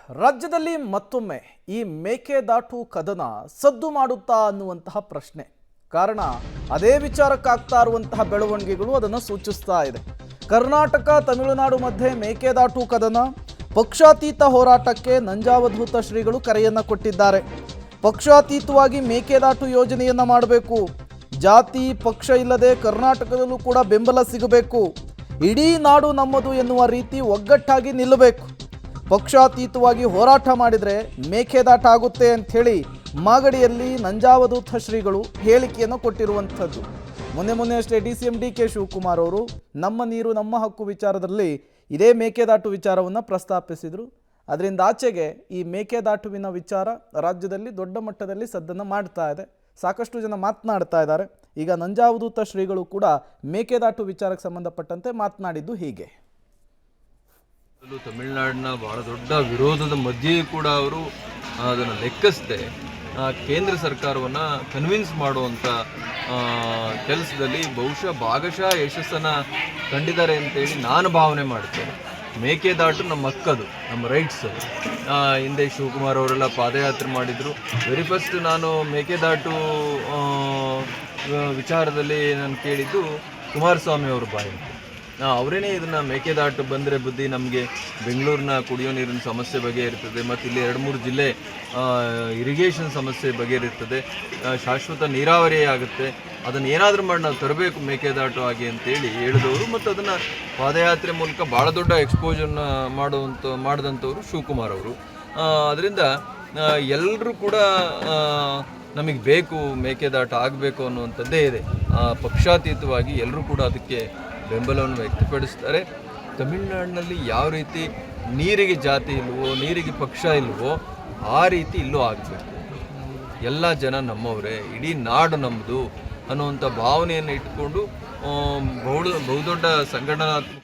ರಾಜ್ಯದಲ್ಲಿ ಮತ್ತೊಮ್ಮೆ ಈ ಮೇಕೆದಾಟು ಕದನ ಸದ್ದು ಮಾಡುತ್ತಾ ಅನ್ನುವಂತಹ ಪ್ರಶ್ನೆ. ಕಾರಣ ಅದೇ ವಿಚಾರಕ್ಕಾಗ್ತಾ ಇರುವಂತಹ ಬೆಳವಣಿಗೆಗಳು ಅದನ್ನು ಸೂಚಿಸ್ತಾ ಇದೆ. ಕರ್ನಾಟಕ ತಮಿಳುನಾಡು ಮಧ್ಯೆ ಮೇಕೆದಾಟು ಕದನ, ಪಕ್ಷಾತೀತ ಹೋರಾಟಕ್ಕೆ ನಂಜಾವಧೂತ ಶ್ರೀಗಳು ಕರೆಯನ್ನು ಕೊಟ್ಟಿದ್ದಾರೆ. ಪಕ್ಷಾತೀತವಾಗಿ ಮೇಕೆದಾಟು ಯೋಜನೆಯನ್ನು ಮಾಡಬೇಕು, ಜಾತಿ ಪಕ್ಷ ಇಲ್ಲದೆ ಕರ್ನಾಟಕದಲ್ಲೂ ಕೂಡ ಬೆಂಬಲ ಸಿಗಬೇಕು, ಇಡೀ ನಾಡು ನಮ್ಮದು ಎನ್ನುವ ರೀತಿ ಒಗ್ಗಟ್ಟಾಗಿ ನಿಲ್ಲಬೇಕು, ಪಕ್ಷಾತೀತವಾಗಿ ಹೋರಾಟ ಮಾಡಿದರೆ ಮೇಕೆದಾಟ ಆಗುತ್ತೆ ಅಂಥೇಳಿ ಮಾಗಡಿಯಲ್ಲಿ ನಂಜಾವಧೂತ ಶ್ರೀಗಳು ಹೇಳಿಕೆಯನ್ನು ಕೊಟ್ಟಿರುವಂಥದ್ದು. ಮೊನ್ನೆ ಅಷ್ಟೇ DCM DK ಶಿವಕುಮಾರ್ ಅವರು ನಮ್ಮ ನೀರು ನಮ್ಮ ಹಕ್ಕು ವಿಚಾರದಲ್ಲಿ ಇದೇ ಮೇಕೆದಾಟು ವಿಚಾರವನ್ನು ಪ್ರಸ್ತಾಪಿಸಿದರು. ಅದರಿಂದ ಆಚೆಗೆ ಈ ಮೇಕೆದಾಟುವಿನ ವಿಚಾರ ರಾಜ್ಯದಲ್ಲಿ ದೊಡ್ಡ ಮಟ್ಟದಲ್ಲಿ ಸದ್ದನ್ನು ಮಾಡ್ತಾ ಇದೆ. ಸಾಕಷ್ಟು ಜನ ಮಾತನಾಡ್ತಾ ಇದ್ದಾರೆ. ಈಗ ನಂಜಾವಧೂತ ಶ್ರೀಗಳು ಕೂಡ ಮೇಕೆದಾಟು ವಿಚಾರಕ್ಕೆ ಸಂಬಂಧಪಟ್ಟಂತೆ ಮಾತನಾಡಿದ್ದು ಹೀಗೆ. ತಮಿಳುನಾಡಿನ ಬಹಳ ದೊಡ್ಡ ವಿರೋಧದ ಮಧ್ಯೆಯೂ ಕೂಡ ಅವರು ಅದನ್ನು ಲೆಕ್ಕಿಸದೆ ಕೇಂದ್ರ ಸರ್ಕಾರವನ್ನು ಕನ್ವಿನ್ಸ್ ಮಾಡುವಂಥ ಕೆಲಸದಲ್ಲಿ ಭಾಗಶಃ ಯಶಸ್ಸನ್ನು ಕಂಡಿದ್ದಾರೆ ಅಂತೇಳಿ ನಾನು ಭಾವನೆ ಮಾಡ್ತೇನೆ. ಮೇಕೆದಾಟು ನಮ್ಮ ಹಕ್ಕದು, ನಮ್ಮ ರೈಟ್ಸ್. ಹಿಂದೆ ಶಿವಕುಮಾರ್ ಅವರೆಲ್ಲ ಪಾದಯಾತ್ರೆ ಮಾಡಿದರು. ವೆರಿ ಫಸ್ಟ್ ನಾನು ಮೇಕೆದಾಟು ವಿಚಾರದಲ್ಲಿ ನಾನು ಕೇಳಿದ್ದು ಕುಮಾರಸ್ವಾಮಿ ಅವ್ರ ಬಾಯಿಂದ. ಅವರೇನೇ ಇದನ್ನು ಮೇಕೆದಾಟು ಬಂದರೆ ಬುದ್ಧಿ ನಮಗೆ ಬೆಂಗಳೂರಿನ ಕುಡಿಯೋ ನೀರಿನ ಸಮಸ್ಯೆ ಬಗೆಹರಿರ್ತದೆ, ಮತ್ತು ಇಲ್ಲಿ 2-3 ಜಿಲ್ಲೆ ಇರಿಗೇಷನ್ ಸಮಸ್ಯೆ ಬಗೆಹರಿರ್ತದೆ, ಶಾಶ್ವತ ನೀರಾವರಿ ಆಗುತ್ತೆ, ಅದನ್ನು ಏನಾದರೂ ಮಾಡಿ ನಾವು ತರಬೇಕು ಮೇಕೆದಾಟು ಆಗಿ ಅಂತೇಳಿ ಹೇಳಿದವರು. ಮತ್ತು ಅದನ್ನು ಪಾದಯಾತ್ರೆ ಮೂಲಕ ಭಾಳ ದೊಡ್ಡ ಎಕ್ಸ್ಪೋಜರ್ನ ಮಾಡಿದಂಥವ್ರು ಶಿವಕುಮಾರ್ ಅವರು. ಅದರಿಂದ ಎಲ್ಲರೂ ಕೂಡ ನಮಗೆ ಬೇಕು, ಮೇಕೆದಾಟು ಆಗಬೇಕು ಅನ್ನುವಂಥದ್ದೇ ಇದೆ. ಪಕ್ಷಾತೀತವಾಗಿ ಎಲ್ಲರೂ ಕೂಡ ಅದಕ್ಕೆ ಬೆಂಬಲವನ್ನು ವ್ಯಕ್ತಪಡಿಸ್ತಾರೆ. ತಮಿಳುನಾಡಿನಲ್ಲಿ ಯಾವ ರೀತಿ ನೀರಿಗೆ ಜಾತಿ ಇಲ್ವೋ, ನೀರಿಗೆ ಪಕ್ಷ ಇಲ್ವೋ, ಆ ರೀತಿ ಇಲ್ಲೂ ಆಗಬೇಕು. ಎಲ್ಲ ಜನ ನಮ್ಮವರೇ, ಇಡೀ ನಾಡು ನಮ್ಮದು ಅನ್ನುವಂಥ ಭಾವನೆಯನ್ನು ಇಟ್ಕೊಂಡು ಬಹುದೊಡ್ಡ ಸಂಘಟನಾತ್ಮಕ